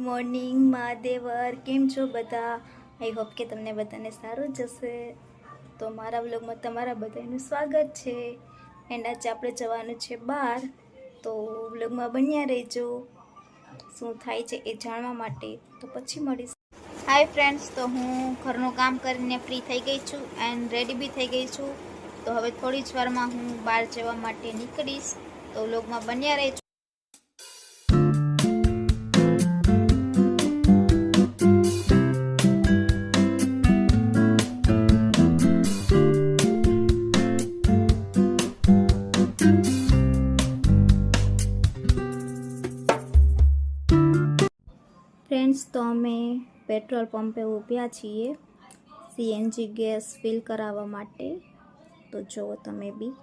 Morning મહાદેવર, કેમ છો બધા? આઈ હોપ કે તમને બધાને સારું જશે. તો મારા વ્લોગમાં તમારા બધાનું સ્વાગત છે. એન્ડ આજે આપણે જવાનું છે બહાર, તો વ્લોગમાં બન્યા રહેજો. શું થાય છે એ જાણવા માટે. તો પછી મળીશ. હાય ફ્રેન્ડ્સ, તો હું ઘરનું કામ કરીને ફ્રી થઈ ગઈ છું એન્ડ રેડી બી થઈ ગઈ છું. તો હવે થોડી જ વારમાં હું બહાર જવા માટે નીકળીશ. તો વ્લોગમાં બન્યા રહેજો. ફ્રેન્ડ્સ, તો અમે પેટ્રોલ પંપે ઊભ્યા છીએ સીએનજી ગેસ ફિલ કરાવવા માટે. તો જુઓ તમે બી.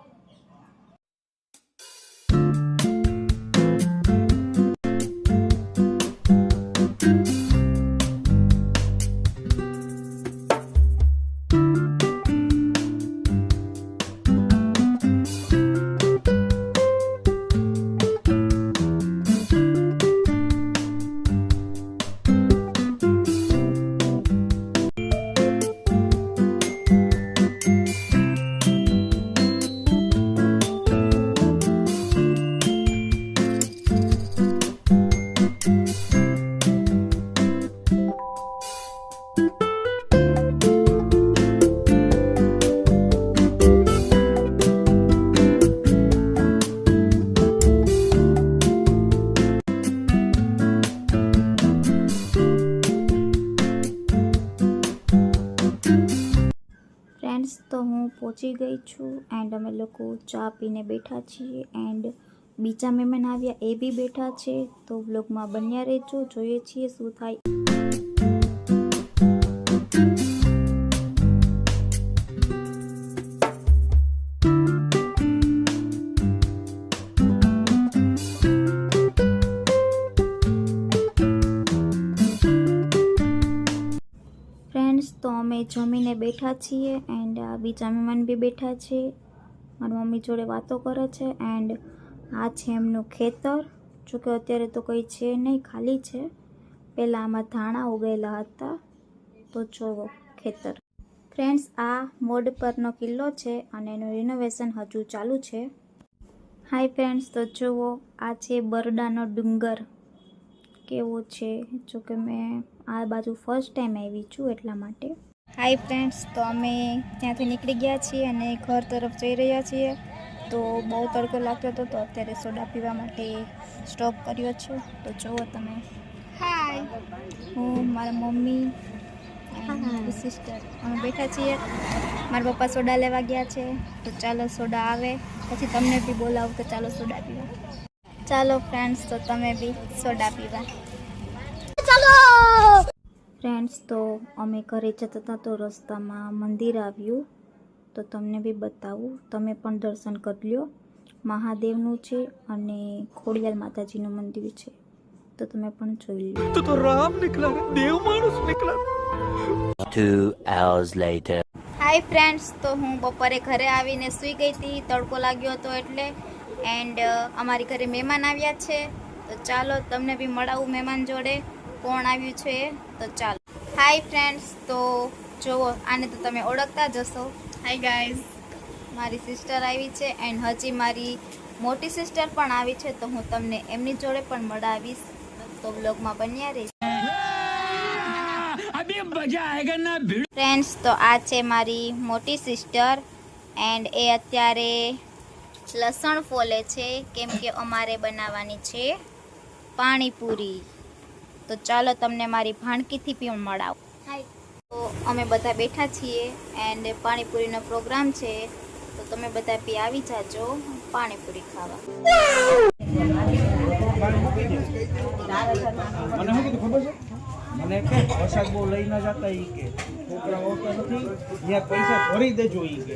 તો હું પહોંચી ગઈ છું એન્ડ અમે લોકો ચા પીને બેઠા છીએ એન્ડ બીજા મહેમાન આવ્યા એ બી બેઠા છે. તો વ્લોગમાં બન્યા રહેજો, જોઈએ છીએ શું થાય. તો અમે જમીને બેઠા છીએ એન્ડ બીજા મહેમાન બી બેઠા છે. મારી મમ્મી જોડે વાતો કરે છે એન્ડ આ છે એમનું ખેતર. જોકે અત્યારે તો કંઈ છે નહીં, ખાલી છે. પહેલાં આમાં ધાણા ઉગેલા હતા. તો જોવો ખેતર. ફ્રેન્ડ્સ, આ મોડ પરનો કિલ્લો છે અને એનું રિનોવેશન હજુ ચાલુ છે. હાય ફ્રેન્ડ્સ, તો જુઓ આ છે બરડાનો ડુંગર કેવો છે. જોકે મેં આ બાજુ ફર્સ્ટ ટાઈમ આવી છું એટલા માટે. હાય ફ્રેન્ડ્સ, તો અમે ત્યાંથી નીકળી ગયા છીએ અને ઘર તરફ જઈ રહ્યા છીએ. તો બહુ તડકો લાગતો હતો, તો અત્યારે સોડા પીવા માટે સ્ટોપ કર્યો છે. તો જુઓ તમે. હાય, હું મારા મમ્મી અને સિસ્ટર અમે બેઠા છીએ. મારા પપ્પા સોડા લેવા ગયા છે. તો ચાલો સોડા આવે પછી તમને બી બોલાવું, તો ચાલો સોડા પીવા. ચાલો ફ્રેન્ડ્સ, તો તમે બી સોડા પીવા ચાલો. ફ્રેન્ડ્સ, તો અમે ઘરે જતા હતા તો રસ્તામાં મંદિર આવ્યું. તો તમને બી બતાવું, તમે પણ દર્શન કરી લો. મહાદેવનું છે અને ખોડિયાર માતાજીનું મંદિર છે. તો તમે પણ જોઈ લો. તો રામ નીકળા, દેવ માણસ નીકળા. 2 hours later. હાય ફ્રેન્ડ્સ, તો હું બપોરે ઘરે આવીને સૂઈ ગઈ હતી, તડકો લાગ્યો હતો એટલે. એન્ડ અમારી ઘરે મહેમાન આવ્યા છે. તો ચાલો તમને બી મળાવું મહેમાન જોડે, કોણ આવ્યું છે. તો ચાલો. હાય ફ્રેન્ડ્સ, તો જુઓ આને તો તમે ઓળખતા જ હશો. હાય ગાઈઝ, મારી સિસ્ટર આવી છે એન્ડ હજી મારી મોટી સિસ્ટર પણ આવી છે. તો હું તમને એમની જોડે પણ મળાવીશ. તો વ્લોગમાં બન્યા રહીશ. ફ્રેન્ડ્સ, તો આ છે મારી મોટી સિસ્ટર એન્ડ એ અત્યારે લસણ ફોલે છે કેમ કે અમારે બનાવવાની છે પાણીપુરી. તો ચાલો તમને મારી ભાણકીથી પણ મળાવું. તો અમે બધા બેઠા છીએ એન્ડ પાણીપુરીનો પ્રોગ્રામ છે. તો તમે બધા બી આવી જાજો પાણીપુરી ખાવા. મને કે વરસાદ બહુ લઈ ન જતા ઈ કે છોકરા આવતા નથી, ત્યાં પૈસા ભરી દેજો ઈ કે.